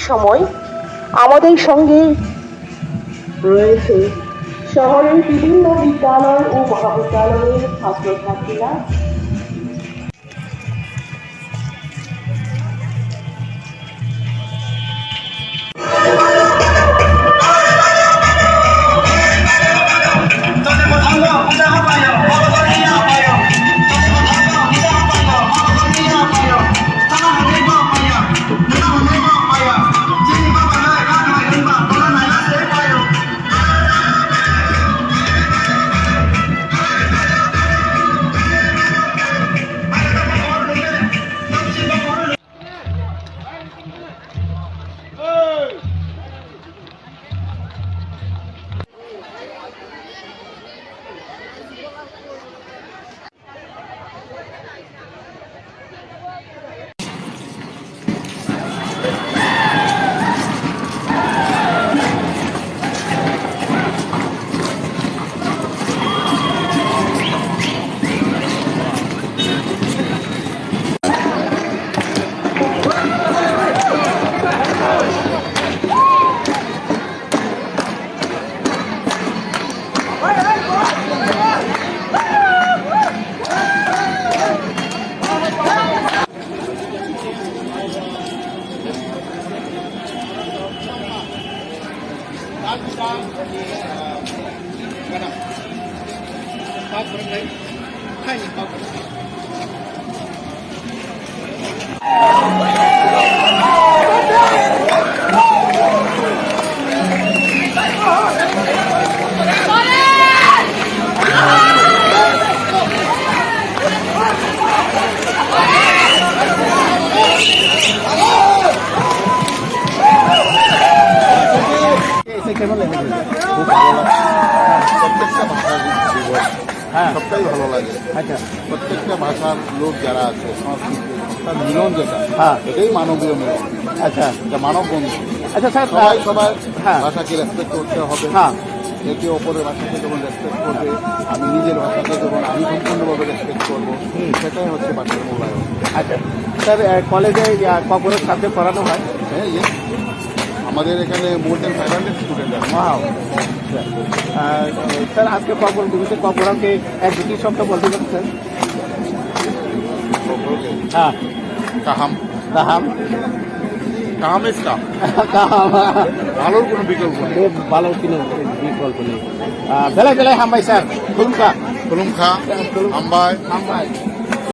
সময় আমাদের সঙ্গে রয়েছে শহরের বিভিন্ন বিদ্যালয় ও মহাবিদ্যালয়ের ছাত্রছাত্রীরা। সবটাই ভালো লাগে। আচ্ছা, প্রত্যেকটা ভাষার লোক যারা আছে সংস্কৃতি তার মিলন যেটা, এটাই মানবীয় মিলন। আচ্ছা, এটা মানব বন্ধু। আচ্ছা স্যার, সবাই ভাষাকে রেসপেক্ট করতে হবে। একে অপরের ভাষাকে যেমন রেসপেক্ট করবে, আমি নিজের ভাষাকে যেমন আমি সম্পূর্ণভাবে রেসপেক্ট করবো, সেটাই হচ্ছে ভাষার মূল্যায়ন। আচ্ছা স্যার, কলেজে কর্পোরেট সাবজেক্ট পড়ানো হয়? হ্যাঁ, আমাদের এখানে মোর দেন 500 স্টুডেন্ট আছে। স্যার, আজকে কর্পোরালকে এক দুটি শব্দ বলতে পারেন স্যার? হ্যাঁ, কাহাম কাহাম কাহাম ইজ কাম কাহাম ভালোর কোনো বিকল্প নেই ভালো কোনো বিকল্প নেই বেলায় বেলায় হামবাই স্যার খুলুমকা খুলুমখা হামবাই হামবাই